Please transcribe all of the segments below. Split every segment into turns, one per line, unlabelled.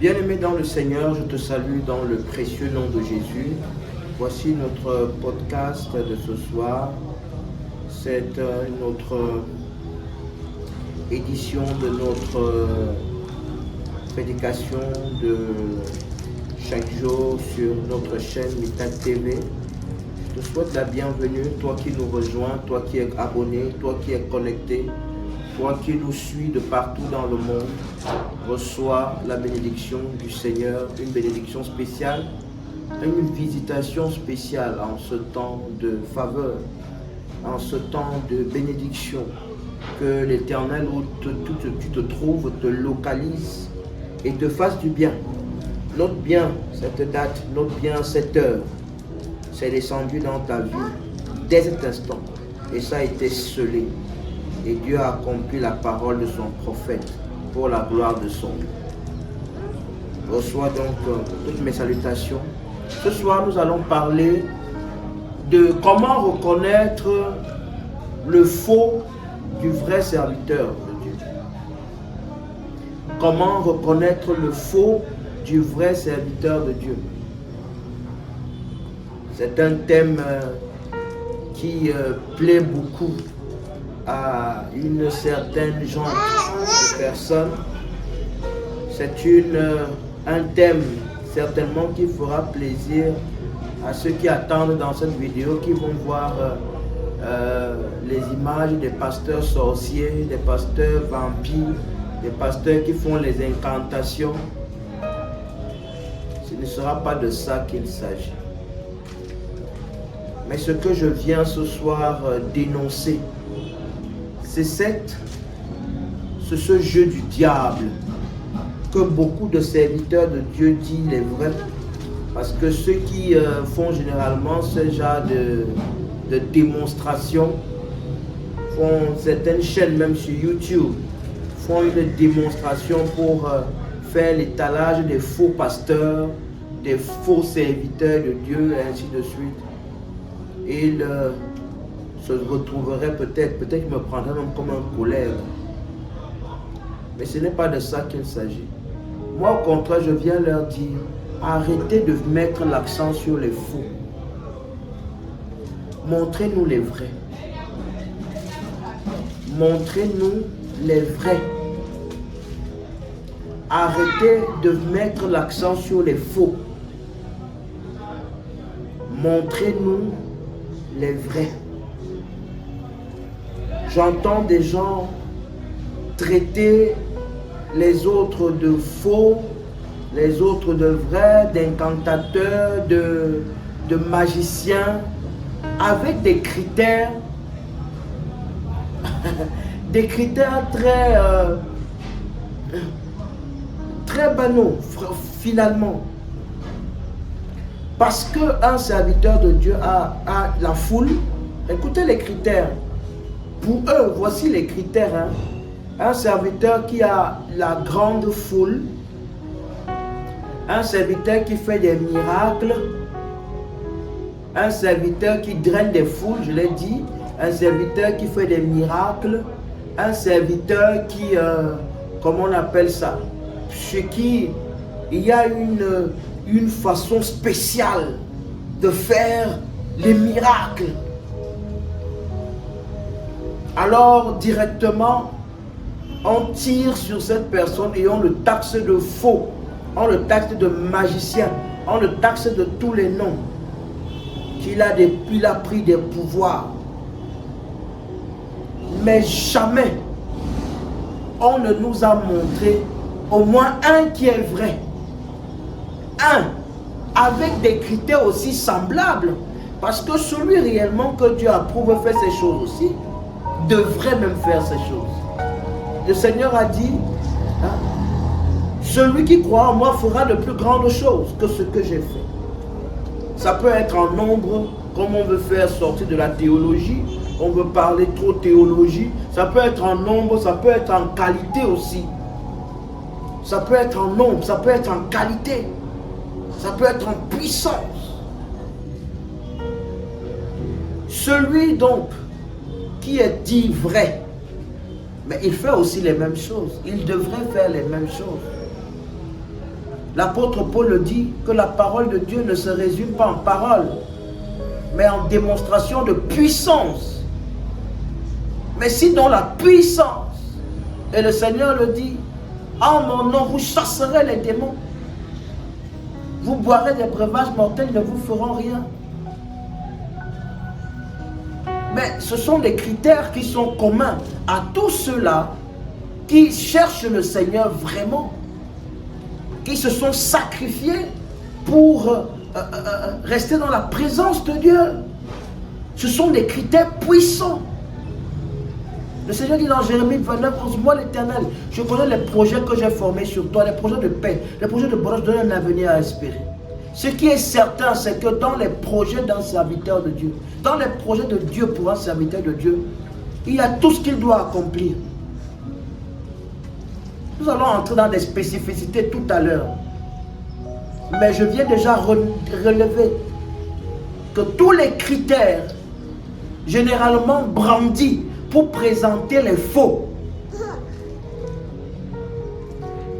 Bien-aimé dans le Seigneur, je te salue dans le précieux nom de Jésus. Voici notre podcast de ce soir. C'est notre édition de notre prédication de chaque jour sur notre chaîne Mitak TV. Je te souhaite la bienvenue, toi qui nous rejoins, toi qui es abonné, toi qui es connecté, toi qui nous suis de partout dans le monde. Reçois la bénédiction du Seigneur, une bénédiction spéciale, une visitation spéciale en ce temps de faveur, en ce temps de bénédiction. Que l'Éternel où tu te trouves te localise et te fasse du bien. Note bien cette date, note bien cette heure. C'est descendu dans ta vie dès cet instant et ça a été scellé. Et Dieu a accompli la parole de son prophète pour la gloire de son nom. Reçois donc toutes mes salutations. Ce soir, nous allons parler de comment reconnaître le faux du vrai serviteur de Dieu. Comment reconnaître le faux du vrai serviteur de Dieu. C'est un thème qui plaît beaucoup à une certaine genre de personnes. C'est un thème certainement qui fera plaisir à ceux qui attendent dans cette vidéo, qui vont voir les images des pasteurs sorciers, des pasteurs vampires, des pasteurs qui font les incantations. Ce ne sera pas de ça qu'il s'agit. Mais ce que je viens ce soir dénoncer, c'est ce jeu du diable que beaucoup de serviteurs de Dieu disent les vrais. Parce que ceux qui font généralement ce genre de démonstration, font certaines chaînes même sur YouTube, font une démonstration pour faire l'étalage des faux pasteurs, des faux serviteurs de Dieu, et ainsi de suite. Et ils se retrouveraient peut-être me prendraient même comme un collègue. Mais ce n'est pas de ça qu'il s'agit. Moi, au contraire, je viens leur dire, arrêtez de mettre l'accent sur les faux. Montrez-nous les vrais. Montrez-nous les vrais. Arrêtez de mettre l'accent sur les faux. Montrez-nous les vrais. J'entends des gens traiter les autres de faux, les autres de vrais, d'incantateurs, de magiciens, avec des critères, des critères très banaux, finalement. Parce qu'un serviteur de Dieu a la foule, écoutez les critères. Pour eux, voici les critères. Hein. Un serviteur qui a la grande foule, un serviteur qui fait des miracles, un serviteur qui draine des foules, je l'ai dit, un serviteur qui fait des miracles, un serviteur qui, comment on appelle ça, chez qui il y a une façon spéciale de faire les miracles. Alors directement, on tire sur cette personne et on le taxe de faux, on le taxe de magicien, on le taxe de tous les noms, qu'il a pris des pouvoirs. Mais jamais on ne nous a montré au moins un qui est vrai. Un, avec des critères aussi semblables. Parce que celui réellement que Dieu approuve fait ces choses aussi, devrait même faire ces choses. Le Seigneur a dit, hein, celui qui croit en moi fera de plus grandes choses que ce que j'ai fait. Ça peut être en nombre, comme on veut faire sortir de la théologie, on veut parler trop théologie. Ça peut être en nombre, ça peut être en qualité aussi. Ça peut être en nombre, ça peut être en qualité. Ça peut être en puissance. Celui donc qui est dit vrai, mais il fait aussi les mêmes choses. Il devrait faire les mêmes choses. L'apôtre Paul le dit, que la parole de Dieu ne se résume pas en parole, mais en démonstration de puissance. Mais si dans la puissance, et le Seigneur le dit, en mon nom, vous chasserez les démons. Vous boirez des breuvages mortels, ils ne vous feront rien. Mais ce sont des critères qui sont communs à tous ceux-là qui cherchent le Seigneur vraiment, qui se sont sacrifiés pour rester dans la présence de Dieu. Ce sont des critères puissants. Le Seigneur dit dans Jérémie 29, 11, moi l'Éternel, je connais les projets que j'ai formés sur toi, les projets de paix, les projets de bonheur, je donne un avenir à espérer. Ce qui est certain, c'est que dans les projets d'un serviteur de Dieu, dans les projets de Dieu pour un serviteur de Dieu, il y a tout ce qu'il doit accomplir. Nous allons entrer dans des spécificités tout à l'heure. Mais je viens déjà relever que tous les critères généralement brandis pour présenter les faux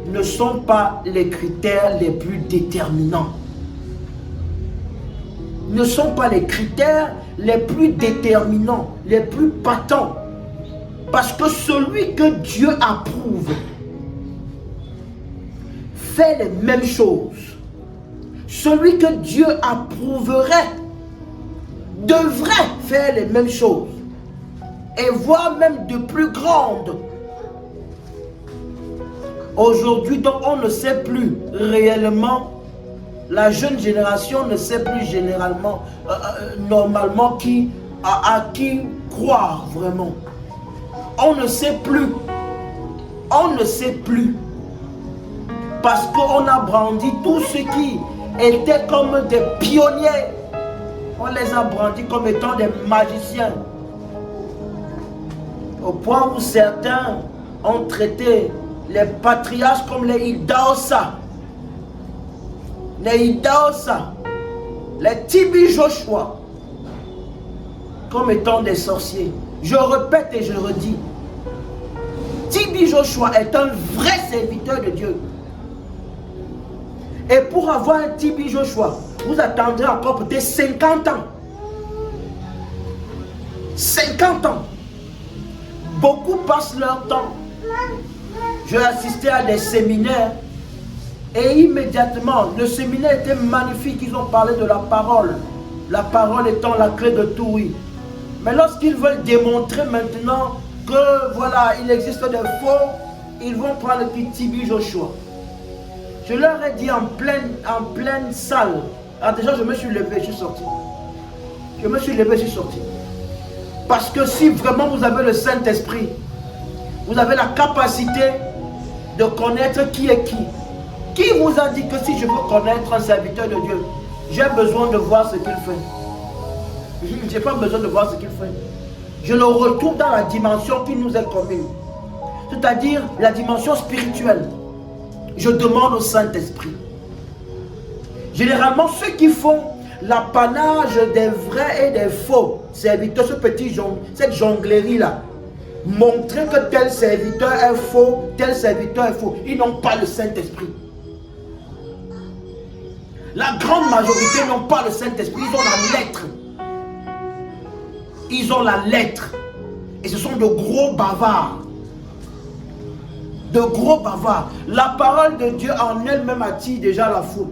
ne sont pas les critères les plus déterminants. Ne sont pas les critères les plus déterminants, les plus patents. Parce que celui que Dieu approuve fait les mêmes choses. Celui que Dieu approuverait devrait faire les mêmes choses. Et voire même de plus grandes. Aujourd'hui, donc, on ne sait plus réellement, la jeune génération ne sait plus généralement, normalement, à qui croire vraiment. On ne sait plus. On ne sait plus. Parce qu'on a brandi tout ce qui était comme des pionniers. On les a brandis comme étant des magiciens. Au point où certains ont traité les patriarches comme les Idaosa. Les Idaosa. Les Tibi Joshua. Comme étant des sorciers. Je répète et je redis. Tibi Joshua est un vrai serviteur de Dieu. Et pour avoir un Tibi Joshua, vous attendrez encore peut-être 50 ans. 50 ans. Beaucoup passent leur temps. J'ai assisté à des séminaires et immédiatement, le séminaire était magnifique. Ils ont parlé de la parole étant la clé de tout, oui. Mais lorsqu'ils veulent démontrer maintenant que voilà, il existe des faux, ils vont prendre le petit Tibi Joshua. Je leur ai dit en pleine salle. Alors déjà, je me suis levé, je suis sorti. Je me suis levé, je suis sorti. Parce que si vraiment vous avez le Saint-Esprit, vous avez la capacité de connaître qui est qui. Qui vous a dit que si je veux connaître un serviteur de Dieu, j'ai besoin de voir ce qu'il fait? Je n'ai pas besoin de voir ce qu'il fait. Je le retrouve dans la dimension qui nous est commune. C'est-à-dire la dimension spirituelle. Je demande au Saint-Esprit. Généralement, ceux qui font l'apanage des vrais et des faux serviteurs, cette jonglerie-là, montrer que tel serviteur est faux, tel serviteur est faux, ils n'ont pas le Saint-Esprit. La grande majorité n'ont pas le Saint-Esprit, ils ont la lettre. Ils ont la lettre. Et ce sont de gros bavards. De gros bavards. La parole de Dieu en elle-même attire déjà la foule.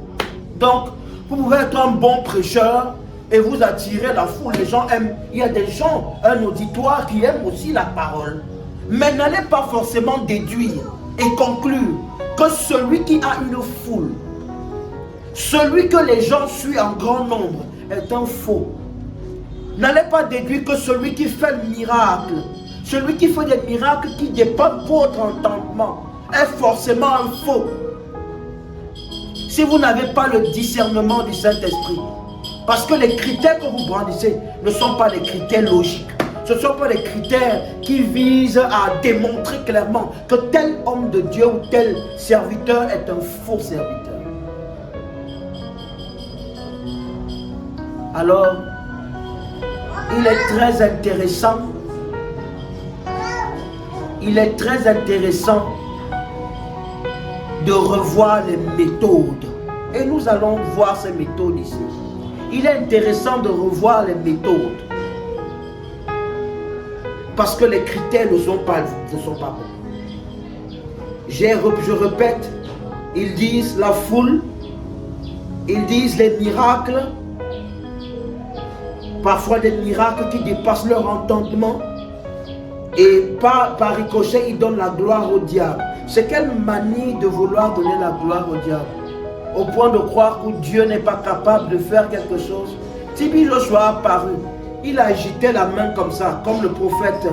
Donc, vous pouvez être un bon prêcheur et vous attirer la foule. Les gens aiment. Il y a des gens, un auditoire qui aime aussi la parole. Mais n'allez pas forcément déduire et conclure que celui qui a une foule, celui que les gens suivent en grand nombre, est un faux. N'allez pas déduire que celui qui fait le miracle, celui qui fait des miracles qui dépassent votre entendement, est forcément un faux. Si vous n'avez pas le discernement du Saint-Esprit, parce que les critères que vous brandissez ne sont pas des critères logiques. Ce ne sont pas des critères qui visent à démontrer clairement que tel homme de Dieu ou tel serviteur est un faux serviteur. Alors, il est très intéressant. Il est très intéressant de revoir les méthodes. Et nous allons voir ces méthodes ici. Il est intéressant de revoir les méthodes. Parce que les critères ne sont pas bons. Je répète, ils disent la foule, ils disent les miracles, parfois des miracles qui dépassent leur entendement, et par ricochet, ils donnent la gloire au diable. C'est quelle manie de vouloir donner la gloire au diable, au point de croire que Dieu n'est pas capable de faire quelque chose. TB Joshua a apparu, il agitait la main comme ça, comme le prophète.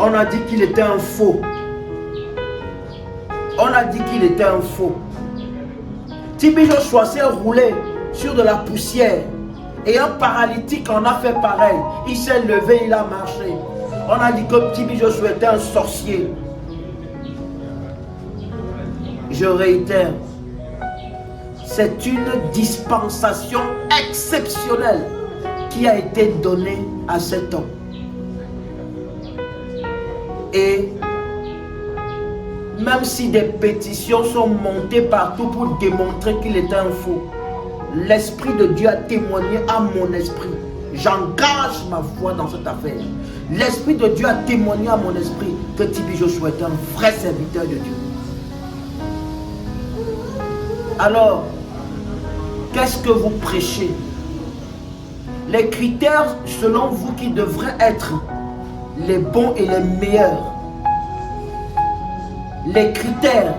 On a dit qu'il était un faux. TB Joshua s'est roulé sur de la poussière et un paralytique en a fait pareil. Il s'est levé, il a marché. On a dit que TB Joshua était un sorcier. Je réitère, c'est une dispensation exceptionnelle qui a été donnée à cet homme. Et même si des pétitions sont montées partout pour démontrer qu'il était un faux, l'Esprit de Dieu a témoigné à mon esprit. J'engage ma foi dans cette affaire. L'Esprit de Dieu a témoigné à mon esprit que TB Joshua est un vrai serviteur de Dieu. Alors, qu'est-ce que vous prêchez? Les critères selon vous qui devraient être les bons et les meilleurs. Les critères,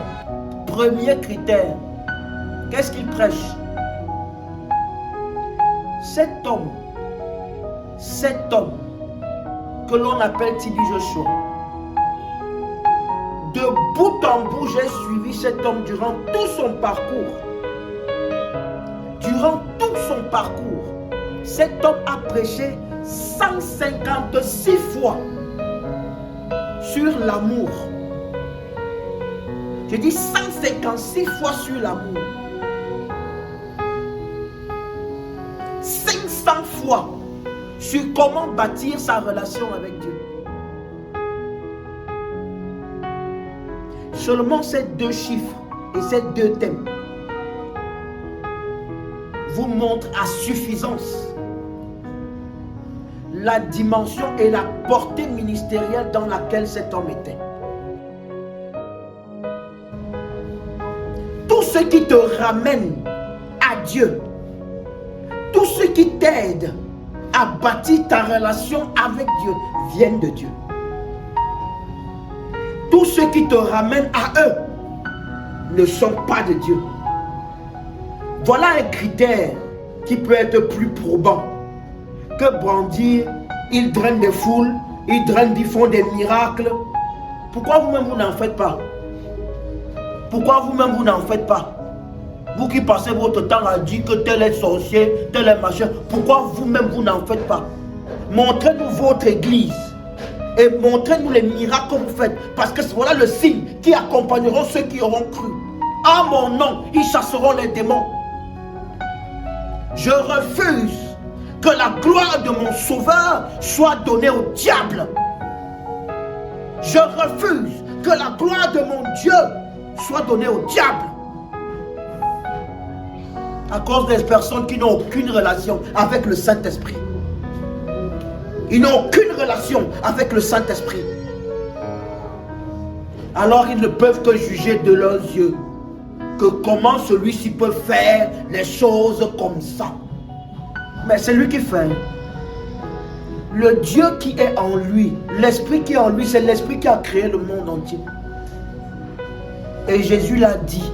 premier critère, qu'est-ce qu'il prêche? Cet homme que l'on appelle TB Joshua, de bout en bout, j'ai suivi cet homme durant tout son parcours. Cet homme a prêché 156 fois sur l'amour. Je dis 156 fois sur l'amour. 500 fois sur comment bâtir sa relation avec Dieu. Seulement ces deux chiffres et ces deux thèmes vous montrent à suffisance la dimension et la portée ministérielle dans laquelle cet homme était. Tout ce qui te ramène à Dieu, tout ce qui t'aide à bâtir ta relation avec Dieu, viennent de Dieu. Tout ce qui te ramène à eux ne sont pas de Dieu. Voilà un critère qui peut être plus probant que brandir, ils drainent des foules, ils font des miracles. Pourquoi vous-même vous n'en faites pas? Pourquoi vous-même vous n'en faites pas? Vous qui passez votre temps à dire que tel est sorcier, tel est machin, pourquoi vous-même vous n'en faites pas? Montrez-nous votre église et montrez-nous les miracles que vous faites, parce que voilà le signe qui accompagneront ceux qui auront cru. À mon nom, ils chasseront les démons. Je refuse que la gloire de mon sauveur soit donnée au diable. Je refuse que la gloire de mon Dieu soit donnée au diable. À cause des personnes qui n'ont aucune relation avec le Saint-Esprit. Ils n'ont aucune relation avec le Saint-Esprit. Alors ils ne peuvent que juger de leurs yeux que comment celui-ci peut faire les choses comme ça. Mais c'est lui qui fait. Le Dieu qui est en lui, l'Esprit qui est en lui, c'est l'Esprit qui a créé le monde entier. Et Jésus l'a dit,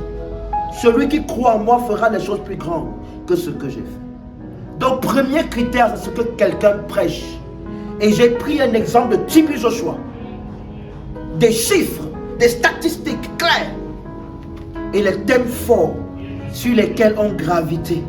celui qui croit en moi fera des choses plus grandes que ce que j'ai fait. Donc premier critère, c'est ce que quelqu'un prêche. Et j'ai pris un exemple de TB Joshua. Des chiffres, des statistiques claires. Et les thèmes forts sur lesquels on gravité.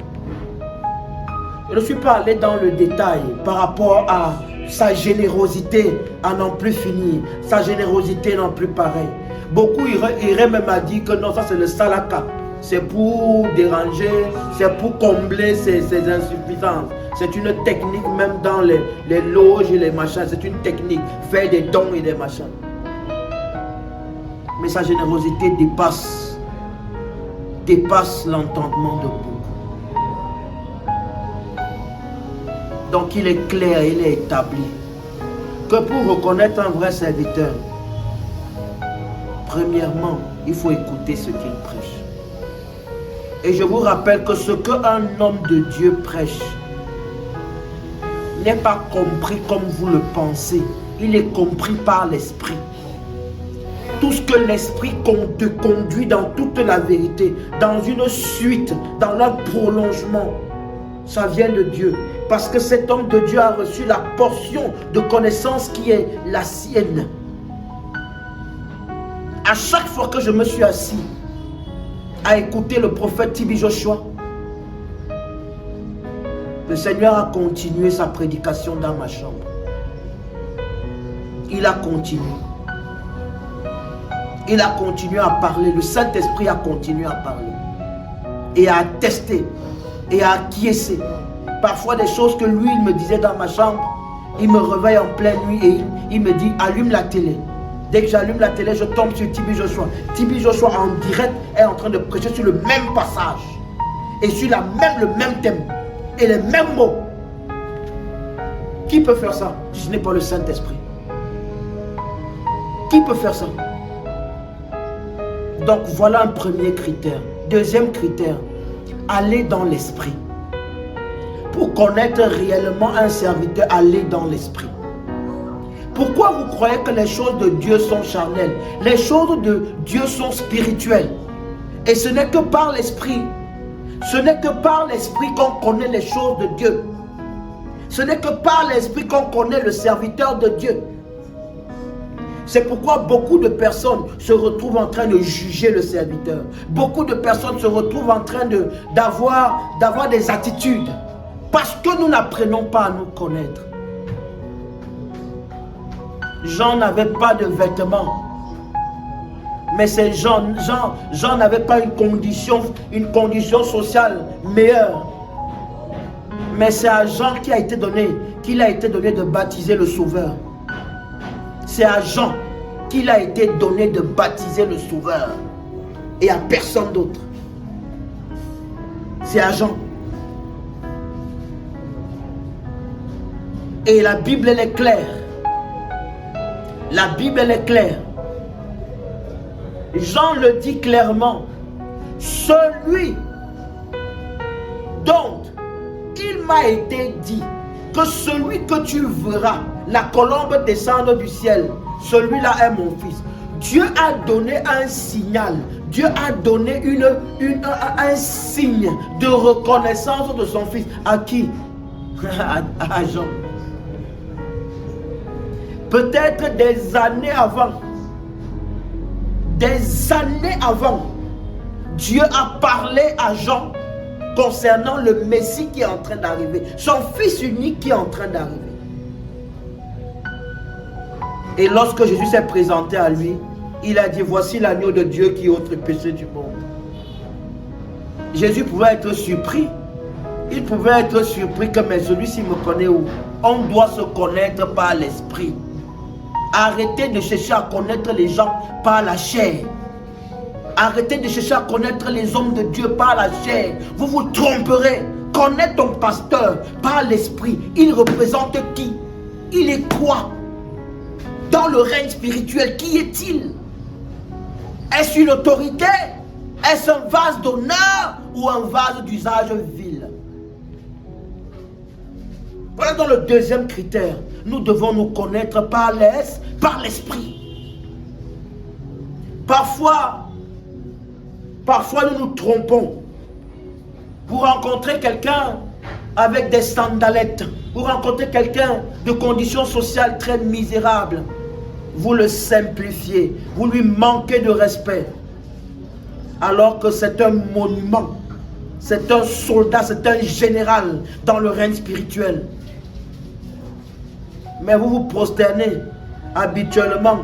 Je ne suis pas allé dans le détail par rapport à sa générosité à n'en plus finir, sa générosité n'en plus pareil. Beaucoup iraient même à dire que non, ça c'est le salaka. C'est pour déranger, c'est pour combler ses insuffisances. C'est une technique même dans les loges et les machins. C'est une technique, faire des dons et des machins. Mais sa générosité dépasse l'entendement de beaucoup. Donc il est clair, il est établi que pour reconnaître un vrai serviteur, premièrement, il faut écouter ce qu'il prêche. Et je vous rappelle que ce qu'un homme de Dieu prêche n'est pas compris comme vous le pensez. Il est compris par l'esprit. Tout ce que l'esprit te conduit dans toute la vérité, dans une suite, dans leur prolongement, ça vient de Dieu. Parce que cet homme de Dieu a reçu la portion de connaissance qui est la sienne. À chaque fois que je me suis assis à écouter le prophète Tibi Joshua, le Seigneur a continué sa prédication dans ma chambre. Il a continué. Il a continué à parler. Le Saint-Esprit a continué à parler. Et à attester. Et à acquiescer. Parfois des choses que lui, il me disait dans ma chambre. Il me réveille en pleine nuit et il me dit, allume la télé. Dès que j'allume la télé, je tombe sur Tibi Joshua. Tibi Joshua en direct est en train de prêcher sur le même passage. Et sur le même thème. Et les mêmes mots. Qui peut faire ça? Si ce n'est pas le Saint-Esprit. Qui peut faire ça? Donc voilà un premier critère. Deuxième critère, aller dans l'esprit. Pour connaître réellement un serviteur, aller dans l'esprit. Pourquoi vous croyez que les choses de Dieu sont charnelles? Les choses de Dieu sont spirituelles. Et ce n'est que par l'esprit. Ce n'est que par l'esprit qu'on connaît les choses de Dieu. Ce n'est que par l'esprit qu'on connaît le serviteur de Dieu. C'est pourquoi beaucoup de personnes se retrouvent en train de juger le serviteur. Beaucoup de personnes se retrouvent en train d'avoir des attitudes. Parce que nous n'apprenons pas à nous connaître. Jean n'avait pas de vêtements. Mais c'est Jean n'avait pas une condition sociale meilleure. Mais c'est à Jean qu'il a été donné de baptiser le Sauveur. C'est à Jean qu'il a été donné de baptiser le Sauveur. Et à personne d'autre. C'est à Jean. Et la Bible, elle est claire. La Bible, elle est claire. Jean le dit clairement. Celui dont il m'a été dit que celui que tu verras, la colombe descendre du ciel, celui-là est mon fils. Dieu a donné un signal. Dieu a donné un signe de reconnaissance de son fils. À qui? À Jean. Peut-être des années avant, Dieu a parlé à Jean concernant le Messie qui est en train d'arriver, son fils unique qui est en train d'arriver. Et lorsque Jésus s'est présenté à lui, il a dit, voici l'agneau de Dieu qui ôte le péché du monde. Jésus pouvait être surpris. Il pouvait être surpris que mais celui-ci me connaît où? On doit se connaître par l'esprit. Arrêtez de chercher à connaître les gens par la chair. Arrêtez de chercher à connaître les hommes de Dieu par la chair. Vous vous tromperez. Connais ton pasteur par l'esprit. Il représente qui? Il est quoi? Dans le règne spirituel, qui est-il? Est-ce une autorité? Est-ce un vase d'honneur ou un vase d'usage vil? Voilà dans le deuxième critère. Nous devons nous connaître par l'esprit. Parfois nous nous trompons. Vous rencontrez quelqu'un avec des sandalettes. Vous rencontrez quelqu'un de conditions sociales très misérables. Vous le simplifiez. Vous lui manquez de respect. Alors que c'est un monument. C'est un soldat, c'est un général dans le règne spirituel. Mais vous vous prosternez habituellement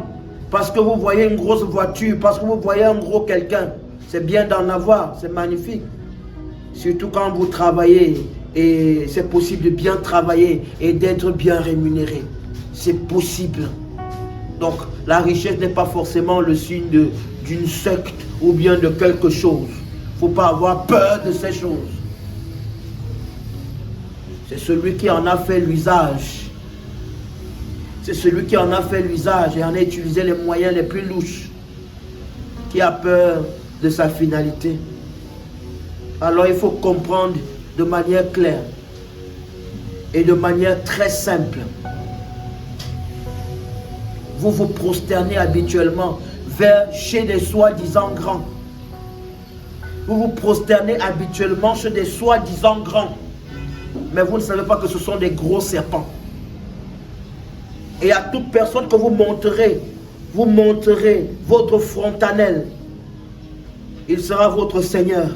parce que vous voyez une grosse voiture, parce que vous voyez un gros quelqu'un. C'est bien d'en avoir, c'est magnifique. Surtout quand vous travaillez et c'est possible de bien travailler et d'être bien rémunéré. C'est possible. Donc, la richesse n'est pas forcément le signe d'une secte ou bien de quelque chose. Il ne faut pas avoir peur de ces choses. C'est celui qui en a fait l'usage. C'est celui qui en a fait l'usage et en a utilisé les moyens les plus louches, qui a peur de sa finalité. Alors il faut comprendre de manière claire et de manière très simple. Vous vous prosternez habituellement chez des soi-disant grands. Vous vous prosternez habituellement chez des soi-disant grands. Mais vous ne savez pas que ce sont des gros serpents. Et à toute personne que vous montrerez votre frontanelle, il sera votre Seigneur.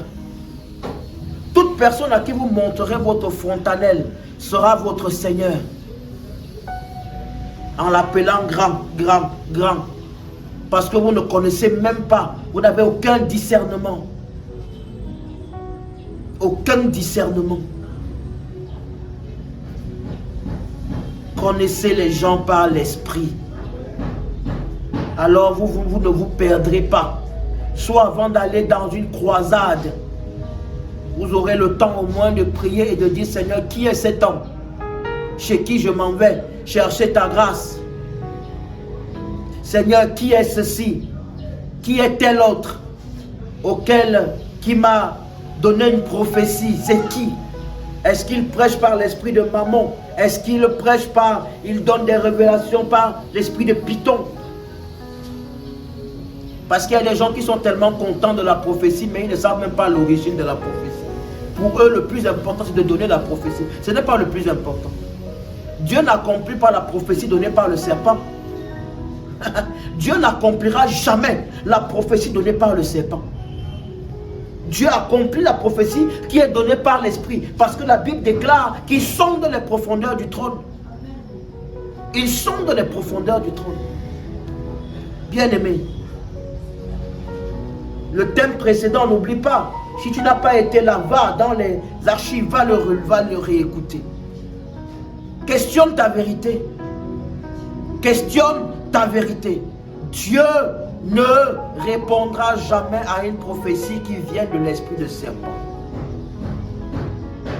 Toute personne à qui vous montrerez votre frontanelle sera votre Seigneur. En l'appelant grand, grand, grand. Parce que vous ne connaissez même pas. Vous n'avez aucun discernement. Aucun discernement. Connaissez les gens par l'esprit. Alors vous ne vous perdrez pas. Soit avant d'aller dans une croisade, vous aurez le temps au moins de prier et de dire: Seigneur, qui est cet homme chez qui je m'en vais chercher ta grâce? Seigneur, qui est ceci? Qui est tel autre qui m'a donné une prophétie? C'est qui? Est-ce qu'il prêche par l'esprit de Mammon? Est-ce qu'il prêche il donne des révélations par l'esprit de Python? Parce qu'il y a des gens qui sont tellement contents de la prophétie, mais ils ne savent même pas l'origine de la prophétie. Pour eux, le plus important, c'est de donner la prophétie. Ce n'est pas le plus important. Dieu n'accomplit pas la prophétie donnée par le serpent. Dieu n'accomplira jamais la prophétie donnée par le serpent. Dieu accomplit la prophétie qui est donnée par l'esprit. Parce que la Bible déclare qu'il sonde les profondeurs du trône. Il sonde les profondeurs du trône. Bien-aimé, le thème précédent, n'oublie pas. Si tu n'as pas été là, va dans les archives, va le réécouter. Questionne ta vérité. Questionne ta vérité. Dieu ne répondra jamais à une prophétie qui vient de l'esprit de serpent.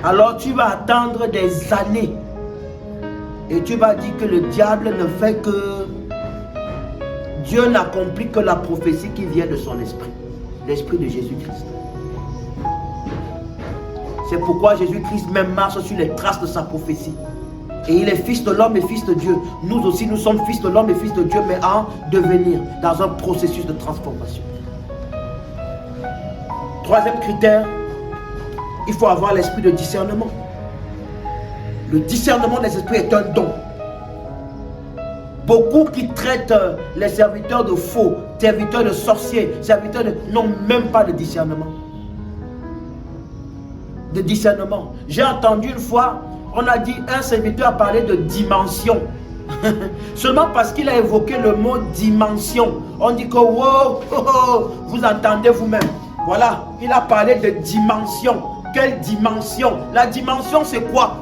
Alors tu vas attendre des années et tu vas dire que le diable ne fait que... Dieu n'accomplit que la prophétie qui vient de son esprit, l'esprit de Jésus-Christ. C'est pourquoi Jésus-Christ même marche sur les traces de sa prophétie. Et il est fils de l'homme et fils de Dieu. Nous aussi, nous sommes fils de l'homme et fils de Dieu, mais en devenir, dans un processus de transformation. Troisième critère, il faut avoir l'esprit de discernement. Le discernement des esprits est un don. Beaucoup qui traitent les serviteurs de faux, serviteurs de sorciers, n'ont même pas de discernement. De discernement. J'ai entendu une fois, on a dit, un serviteur a parlé de dimension. Seulement parce qu'il a évoqué le mot dimension. On dit que, wow, oh, oh, vous entendez vous-même. Voilà, il a parlé de dimension. Quelle dimension? La dimension, c'est quoi?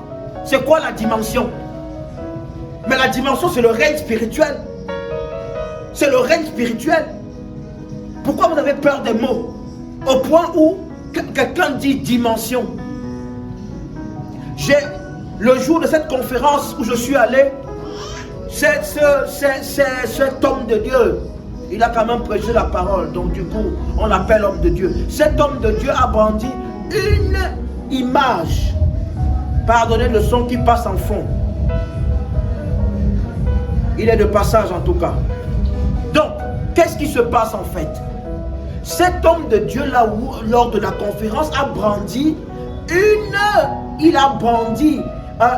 C'est quoi la dimension? Mais la dimension, c'est le règne spirituel. C'est le règne spirituel. Pourquoi vous avez peur des mots? Au point où quelqu'un dit dimension. Le jour de cette conférence où je suis allé, cet homme de Dieu, il a quand même prêché la parole. Donc du coup, on l'appelle homme de Dieu. Cet homme de Dieu a brandi une image. Pardonnez le son qui passe en fond. Il est de passage en tout cas. Donc, qu'est-ce qui se passe en fait? Cet homme de Dieu là, lors de la conférence, a brandi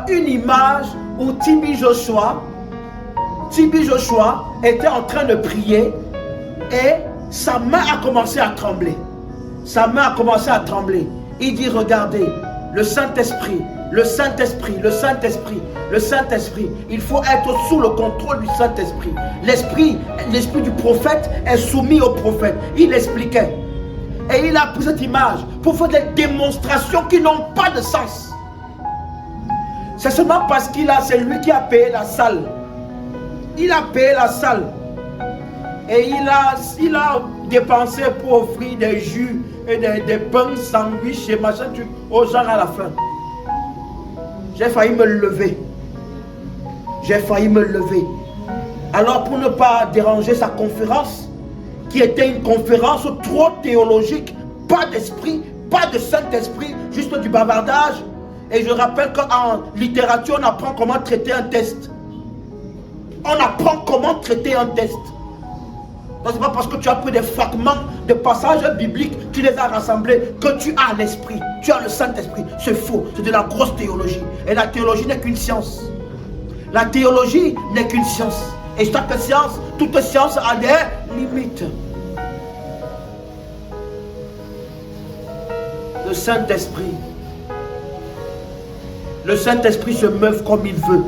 une image où Tibi Joshua était en train de prier et sa main a commencé à trembler. Sa main a commencé à trembler. Il dit: regardez, le Saint-Esprit, le Saint-Esprit, le Saint-Esprit, le Saint-Esprit. Il faut être sous le contrôle du Saint-Esprit. L'esprit du prophète est soumis au prophète. Il expliquait. Et il a pris cette image pour faire des démonstrations qui n'ont pas de sens. C'est seulement parce c'est lui qui a payé la salle. il a payé la salle. Et il a dépensé pour offrir des jus et des pains, sandwichs et machin aux gens à la fin. J'ai failli me lever. J'ai failli me lever. Alors pour ne pas déranger sa conférence, qui était une conférence trop théologique, pas d'esprit, pas de Saint-Esprit, juste du bavardage. Et je rappelle qu'en littérature, on apprend comment traiter un test. On apprend comment traiter un test. Donc c'est pas parce que tu as pris des fragments de passages bibliques, tu les as rassemblés, que tu as l'esprit, tu as le Saint-Esprit. C'est faux, c'est de la grosse théologie. Et la théologie n'est qu'une science. La théologie n'est qu'une science. Et chaque science, toute science a des limites. Le Saint-Esprit. Le Saint-Esprit se meut comme il veut.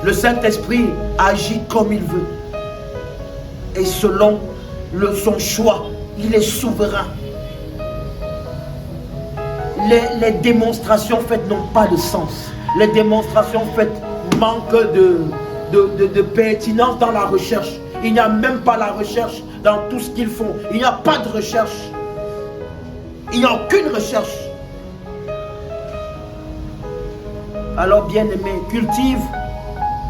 Le Saint-Esprit agit comme il veut. Et selon son choix, il est souverain. Les démonstrations faites n'ont pas de sens. Les démonstrations faites manquent de pertinence dans la recherche. Il n'y a même pas la recherche dans tout ce qu'ils font. Il n'y a pas de recherche. Il n'y a aucune recherche. Alors bien-aimé, cultive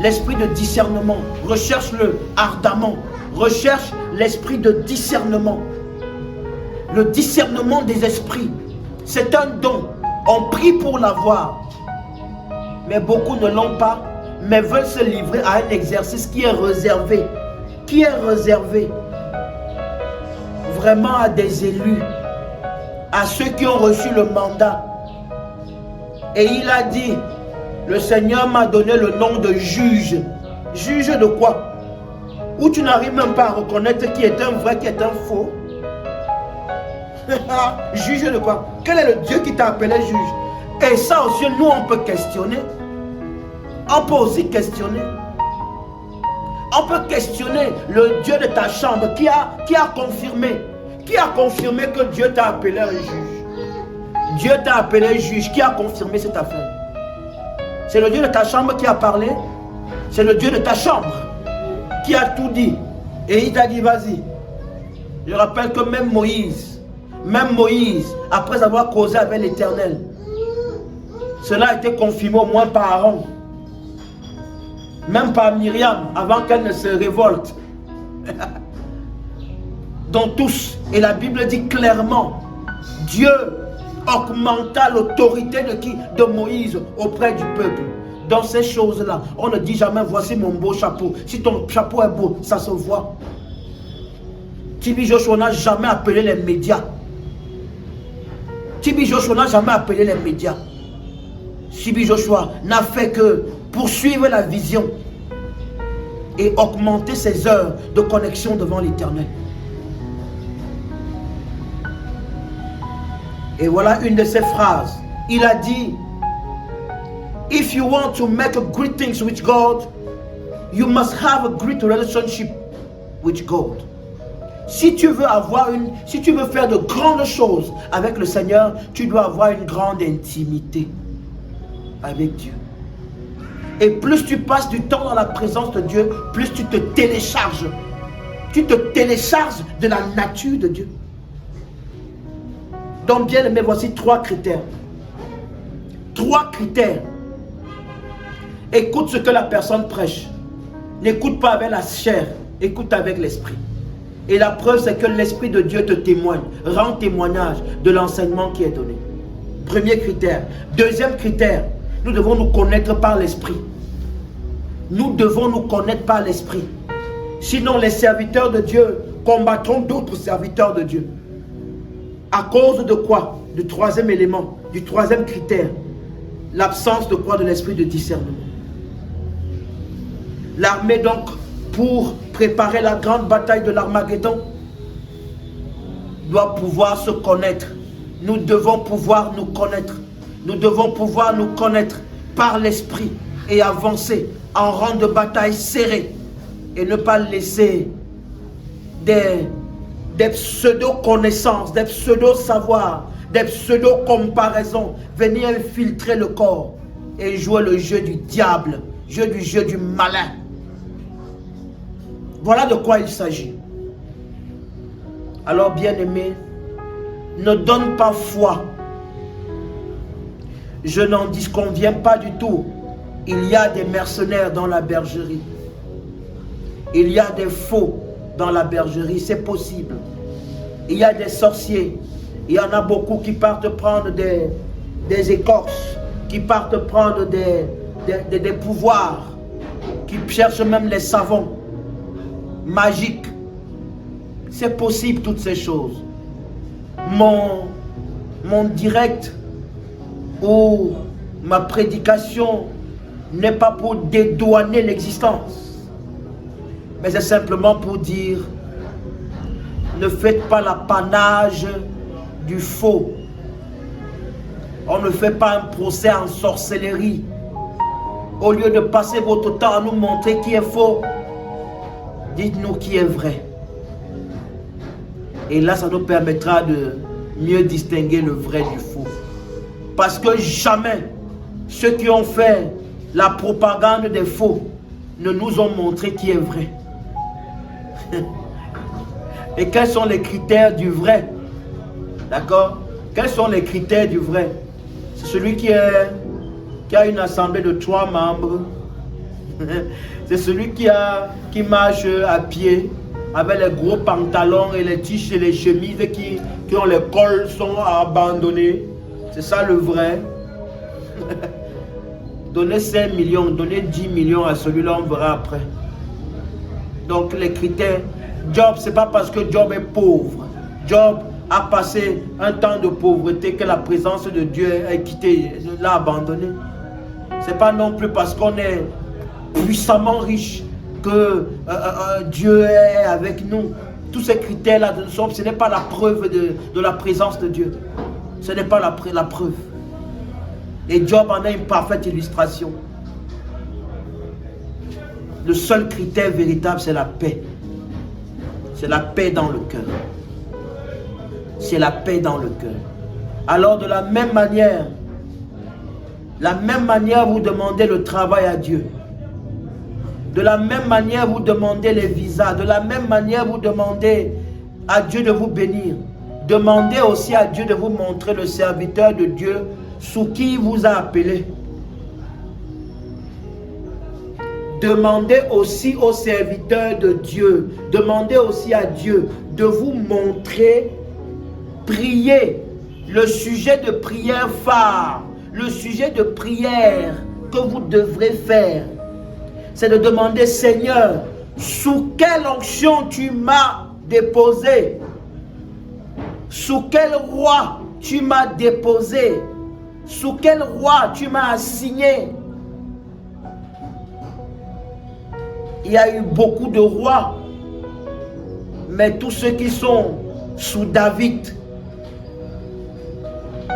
l'esprit de discernement. Recherche-le ardemment. Recherche l'esprit de discernement. Le discernement des esprits, c'est un don. On prie pour l'avoir. Mais beaucoup ne l'ont pas, mais veulent se livrer à un exercice qui est réservé. Qui est réservé vraiment à des élus, à ceux qui ont reçu le mandat. Et il a dit, le Seigneur m'a donné le nom de juge. Juge de quoi? Où tu n'arrives même pas à reconnaître qui est un vrai, qui est un faux. Juge de quoi? Quel est le Dieu qui t'a appelé juge? Et ça aussi, nous, on peut questionner. On peut aussi questionner. On peut questionner le Dieu de ta chambre qui a confirmé. Qui a confirmé que Dieu t'a appelé un juge? Dieu t'a appelé juge. Qui a confirmé cette affaire? C'est le Dieu de ta chambre qui a parlé. C'est le Dieu de ta chambre qui a tout dit. Et il t'a dit, vas-y. Je rappelle que même Moïse, après avoir causé avec l'Éternel, cela a été confirmé au moins par Aaron. Même par Myriam, avant qu'elle ne se révolte. Donc tous. Et la Bible dit clairement, Dieu augmenta l'autorité de qui? De Moïse auprès du peuple. Dans ces choses-là, on ne dit jamais, voici mon beau chapeau. Si ton chapeau est beau, ça se voit. TB Joshua n'a jamais appelé les médias. TB Joshua n'a jamais appelé les médias. TB Joshua n'a fait que poursuivre la vision et augmenter ses heures de connexion devant l'Éternel. Et voilà une de ses phrases. Il a dit, if you want to make great things with God, you must have a great relationship with God. Si tu veux faire de grandes choses avec le Seigneur, tu dois avoir une grande intimité avec Dieu. Et plus tu passes du temps dans la présence de Dieu, plus tu te télécharges. Tu te télécharges de la nature de Dieu. Donc bien aimé, voici 3 critères. 3 critères. Écoute ce que la personne prêche. N'écoute pas avec la chair, écoute avec l'esprit. Et la preuve, c'est que l'Esprit de Dieu te témoigne, rend témoignage de l'enseignement qui est donné. Premier critère. Deuxième critère, nous devons nous connaître par l'Esprit. Nous devons nous connaître par l'Esprit. Sinon, les serviteurs de Dieu combattront d'autres serviteurs de Dieu. À cause de quoi? Du troisième élément, du troisième critère. L'absence de quoi? De l'esprit de discernement. L'armée donc, pour préparer la grande bataille de l'Armageddon, doit pouvoir se connaître. Nous devons pouvoir nous connaître. Nous devons pouvoir nous connaître par l'esprit et avancer en rang de bataille serré et ne pas laisser des pseudo-connaissances, des pseudo-savoirs, des pseudo-comparaisons venir infiltrer le corps et jouer le jeu du diable, jeu du malin. Voilà de quoi il s'agit. Alors, bien-aimé, ne donne pas foi. Je n'en disconviens pas du tout. Il y a des mercenaires dans la bergerie. Il y a des faux dans la bergerie, c'est possible. Il y a des sorciers. Il y en a beaucoup qui partent prendre des écorces, qui partent prendre des pouvoirs, qui cherchent même les savons magiques. C'est possible toutes ces choses. Mon direct ou ma prédication n'est pas pour dédouaner l'existence, mais c'est simplement pour dire: ne faites pas l'apanage du faux. On ne fait pas un procès en sorcellerie. Au lieu de passer votre temps à nous montrer qui est faux, dites-nous qui est vrai. Et là, ça nous permettra de mieux distinguer le vrai du faux. Parce que jamais ceux qui ont fait la propagande des faux ne nous ont montré qui est vrai. Et quels sont les critères du vrai? D'accord? Quels sont les critères du vrai? C'est celui qui a une assemblée de 3 membres. C'est celui qui marche à pied avec les gros pantalons et les t-shirts et les chemises qui ont les cols sont abandonnés. C'est ça le vrai. Donnez 5 millions, donnez 10 millions à celui-là, on verra après. Donc les critères. Job, c'est pas parce que Job est pauvre. Job a passé un temps de pauvreté que la présence de Dieu a quitté, l'a abandonné. C'est pas non plus parce qu'on est puissamment riche que Dieu est avec nous. Tous ces critères-là, ce n'est pas la preuve de la présence de Dieu. Ce n'est pas la preuve. Et Job en a une parfaite illustration. Le seul critère véritable, c'est la paix. C'est la paix dans le cœur. C'est la paix dans le cœur. Alors de la même manière, vous demandez le travail à Dieu. De la même manière, vous demandez les visas. De la même manière, vous demandez à Dieu de vous bénir. Demandez aussi à Dieu de vous montrer le serviteur de Dieu sous qui il vous a appelé. Demandez aussi au serviteur de Dieu, demandez aussi à Dieu de vous montrer, prier, le sujet de prière phare, le sujet de prière que vous devrez faire. C'est de demander: Seigneur, sous quelle onction tu m'as déposé? Sous quel roi tu m'as déposé? Sous quel roi tu m'as assigné? Il y a eu beaucoup de rois, mais tous ceux qui sont sous David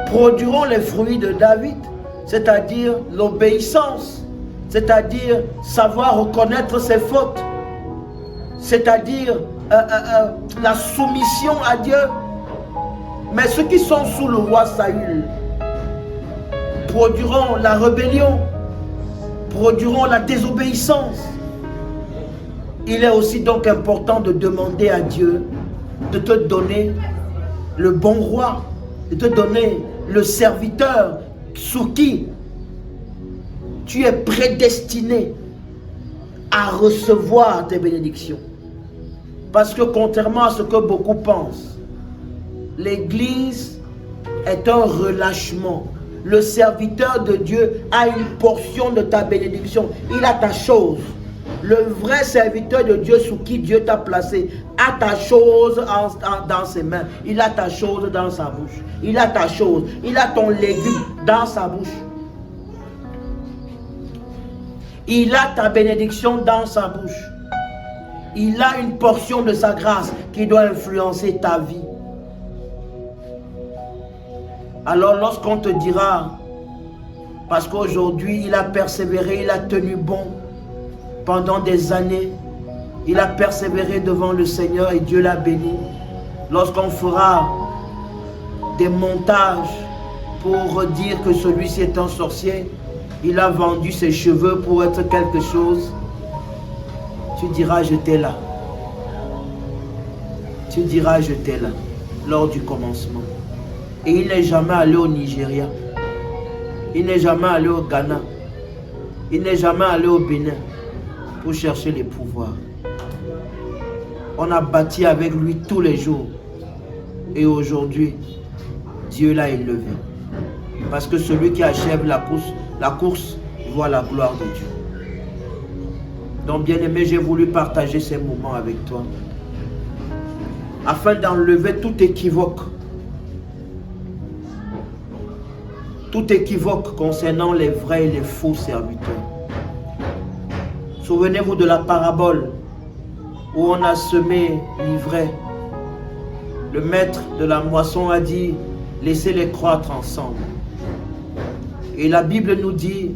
produiront les fruits de David, c'est-à-dire l'obéissance, c'est-à-dire savoir reconnaître ses fautes, c'est-à-dire la soumission à Dieu. Mais ceux qui sont sous le roi Saül produiront la rébellion, produiront la désobéissance. Il est aussi donc important de demander à Dieu de te donner le bon roi, de te donner le serviteur sous qui tu es prédestiné à recevoir tes bénédictions. Parce que contrairement à ce que beaucoup pensent, l'Église est un relâchement. Le serviteur de Dieu a une portion de ta bénédiction. Il a ta chose. Le vrai serviteur de Dieu sous qui Dieu t'a placé a ta chose dans ses mains. Il a ta chose dans sa bouche. Il a ta chose. Il a ton légume dans sa bouche. Il a ta bénédiction dans sa bouche. Il a une portion de sa grâce qui doit influencer ta vie. Alors lorsqu'on te dira, parce qu'aujourd'hui il a persévéré, il a tenu bon pendant des années, il a persévéré devant le Seigneur et Dieu l'a béni. Lorsqu'on fera des montages pour dire que celui-ci est un sorcier, il a vendu ses cheveux pour être quelque chose, tu diras: j'étais là. tu diras je t'ai là, lors du commencement. Et il n'est jamais allé au Nigeria. Il n'est jamais allé au Ghana. Il n'est jamais allé au Bénin pour chercher les pouvoirs. On a bâti avec lui tous les jours. Et aujourd'hui, Dieu l'a élevé. Parce que celui qui achève la course voit la gloire de Dieu. Donc bien aimé, j'ai voulu partager ces moments avec toi. Afin d'enlever tout équivoque. Tout équivoque concernant les vrais et les faux serviteurs. Souvenez-vous de la parabole où on a semé l'ivraie. Le maître de la moisson a dit, laissez-les croître ensemble. Et la Bible nous dit,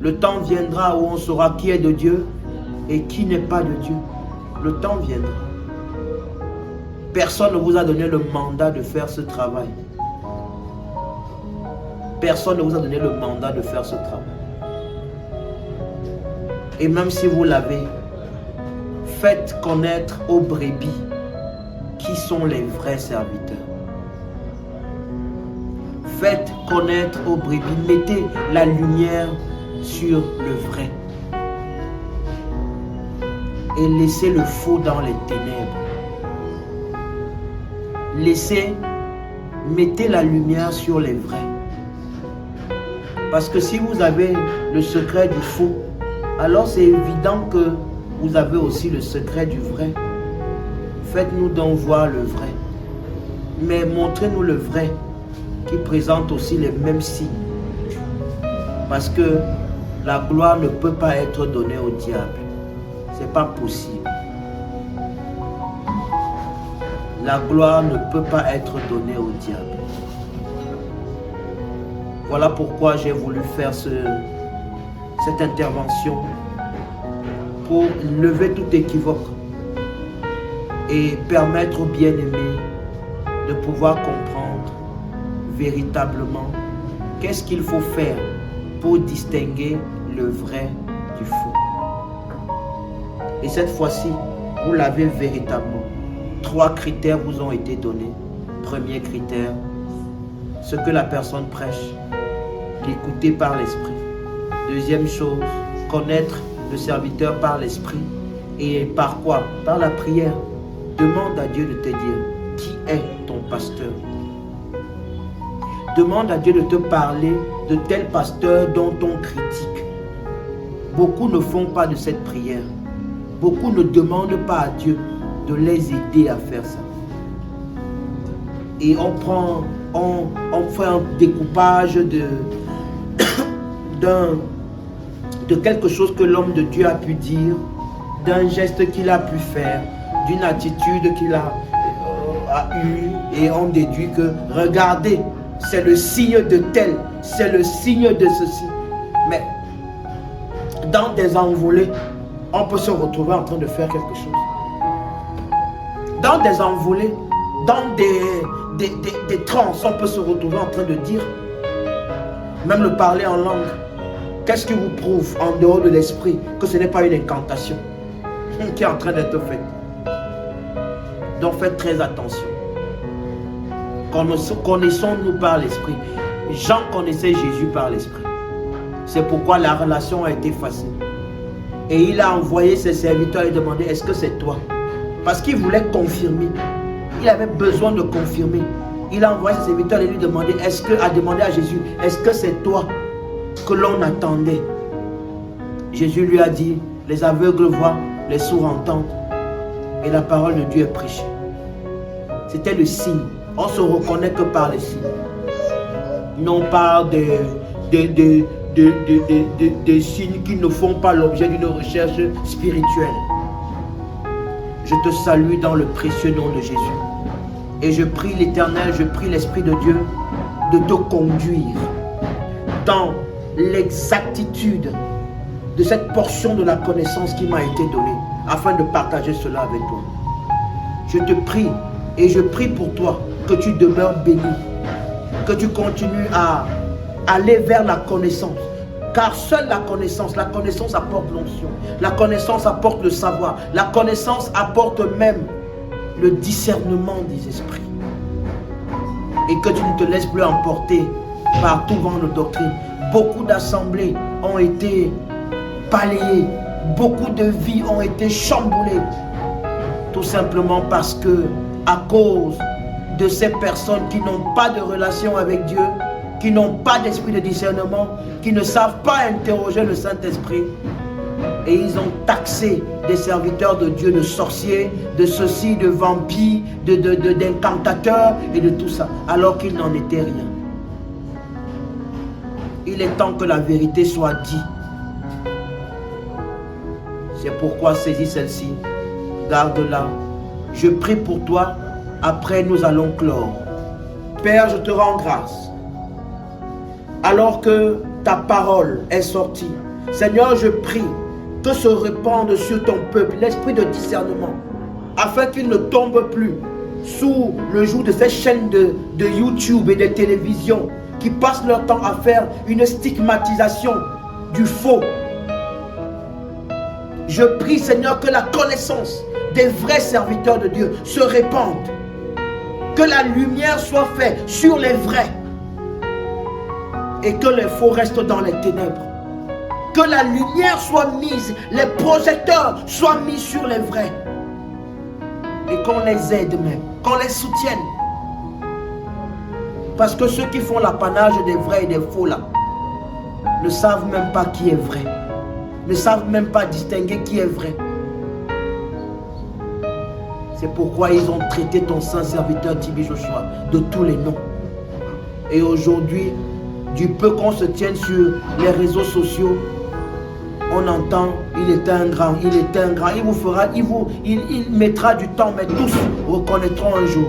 le temps viendra où on saura qui est de Dieu et qui n'est pas de Dieu. Le temps viendra. Personne ne vous a donné le mandat de faire ce travail. Personne ne vous a donné le mandat de faire ce travail. Et même si vous l'avez, faites connaître aux brebis qui sont les vrais serviteurs. Faites connaître aux brebis, mettez la lumière sur le vrai. Et laissez le faux dans les ténèbres. Mettez la lumière sur les vrais. Parce que si vous avez le secret du faux, alors c'est évident que vous avez aussi le secret du vrai. Faites-nous donc voir le vrai. Mais montrez-nous le vrai qui présente aussi les mêmes signes. Parce que la gloire ne peut pas être donnée au diable. Ce n'est pas possible. La gloire ne peut pas être donnée au diable. Voilà pourquoi j'ai voulu faire cette intervention pour lever tout équivoque et permettre aux bien-aimés de pouvoir comprendre véritablement qu'est-ce qu'il faut faire pour distinguer le vrai du faux. Et cette fois-ci, vous l'avez véritablement. 3 critères vous ont été donnés. Premier critère, ce que la personne prêche, l'écouter par l'esprit. Deuxième chose, connaître le serviteur par l'esprit. Et par quoi? Par la prière. Demande à Dieu de te dire qui est ton pasteur. Demande à Dieu de te parler de tel pasteur dont on critique. Beaucoup ne font pas de cette prière. Beaucoup ne demandent pas à Dieu de les aider à faire ça. Et on fait un découpage de quelque chose que l'homme de Dieu a pu dire, d'un geste qu'il a pu faire, d'une attitude qu'il a eue, et on déduit que regardez, c'est le signe de tel, c'est le signe de ceci. Mais dans des envolées, on peut se retrouver en train de faire quelque chose. Dans des envolées, dans des transes, on peut se retrouver en train de dire, même le parler en langue. Qu'est-ce qui vous prouve en dehors de l'esprit que ce n'est pas une incantation qui est en train d'être faite? Donc faites très attention. Connaissons-nous par l'esprit. Jean connaissait Jésus par l'esprit. C'est pourquoi la relation a été facile. Et il a envoyé ses serviteurs et demandé, est-ce que c'est toi? Parce qu'il voulait confirmer. Il avait besoin de confirmer. Il a envoyé ses serviteurs et lui demandé, a demandé à Jésus, est-ce que c'est toi que l'on attendait? Jésus lui a dit, les aveugles voient, les sourds entendent, et la parole de Dieu est prêchée. C'était le signe. On se reconnaît que par les signes. Non pas des signes qui ne font pas l'objet d'une recherche spirituelle. Je te salue dans le précieux nom de Jésus. Et je prie l'Éternel, je prie l'Esprit de Dieu de te conduire dans l'exactitude de cette portion de la connaissance qui m'a été donnée, afin de partager cela avec toi. Je te prie et je prie pour toi que tu demeures béni, que tu continues à aller vers la connaissance. Car seule la connaissance apporte l'onction. La connaissance apporte le savoir. La connaissance apporte même le discernement des esprits. Et que tu ne te laisses plus emporter par tout vent de doctrine. Beaucoup d'assemblées ont été balayées. Beaucoup de vies ont été chamboulées. Tout simplement parce que, à cause de ces personnes qui n'ont pas de relation avec Dieu, qui n'ont pas d'esprit de discernement, qui ne savent pas interroger le Saint-Esprit, et ils ont taxé des serviteurs de Dieu de sorciers, de ceci, de vampires, d'incantateurs et de tout ça, alors qu'il n'en était rien. Il est temps que la vérité soit dite. C'est pourquoi saisis celle-ci, garde-la. Je prie pour toi, après nous allons clore. Père, je te rends grâce. Alors que ta parole est sortie, Seigneur, je prie que se répande sur ton peuple l'esprit de discernement, afin qu'il ne tombe plus sous le joug de ces chaînes de YouTube et de télévision qui passent leur temps à faire une stigmatisation du faux. Je prie, Seigneur, que la connaissance des vrais serviteurs de Dieu se répande, que la lumière soit faite sur les vrais et que les faux restent dans les ténèbres. Que la lumière soit mise, les projecteurs soient mis sur les vrais. Et qu'on les aide même, qu'on les soutienne. Parce que ceux qui font l'apanage des vrais et des faux là, ne savent même pas qui est vrai. Ne savent même pas distinguer qui est vrai. C'est pourquoi ils ont traité ton saint serviteur TB Joshua de tous les noms. Et aujourd'hui, du peu qu'on se tienne sur les réseaux sociaux, on entend, il est un grand, il est un grand, il vous fera, il mettra du temps, mais tous reconnaîtront un jour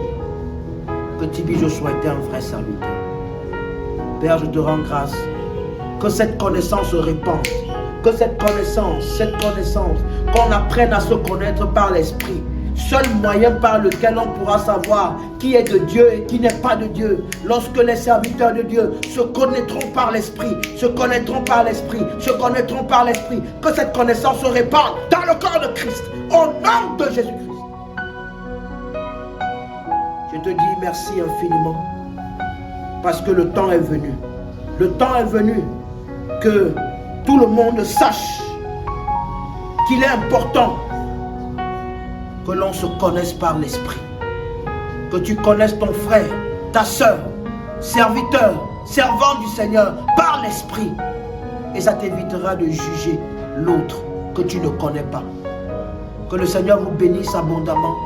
que TB Joshua était un vrai serviteur. Père, je te rends grâce, que cette connaissance se répande, que cette connaissance, qu'on apprenne à se connaître par l'esprit. Seul moyen par lequel on pourra savoir qui est de Dieu et qui n'est pas de Dieu. Lorsque les serviteurs de Dieu se connaîtront par l'esprit, se connaîtront par l'esprit, se connaîtront par l'esprit. Que cette connaissance se répande dans le corps de Christ, au nom de Jésus-Christ. Je te dis merci infiniment, parce que le temps est venu. Le temps est venu que tout le monde sache qu'il est important que l'on se connaisse par l'esprit. Que tu connaisses ton frère, ta soeur, serviteur, servant du Seigneur par l'esprit. Et ça t'évitera de juger l'autre que tu ne connais pas. Que le Seigneur vous bénisse abondamment.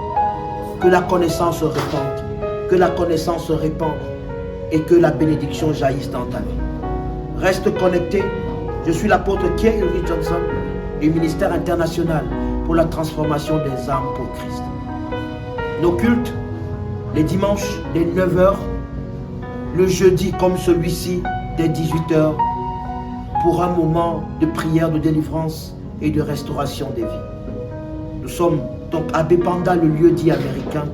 Que la connaissance se répande. Que la connaissance se répande. Et que la bénédiction jaillisse dans ta vie. Reste connecté. Je suis l'apôtre Kier Ulrich Johnson du ministère international pour la transformation des âmes pour Christ. Nos cultes, les dimanches, dès 9h, le jeudi comme celui-ci, dès 18h, pour un moment de prière, de délivrance et de restauration des vies. Nous sommes donc à Bepanda, le lieu dit américain.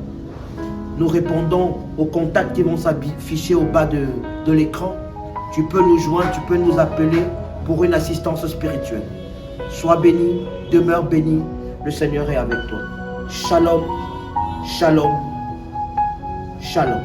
Nous répondons aux contacts qui vont s'afficher au bas de l'écran. Tu peux nous joindre, tu peux nous appeler pour une assistance spirituelle. Sois béni, demeure béni. Le Seigneur est avec toi. Shalom, shalom, shalom.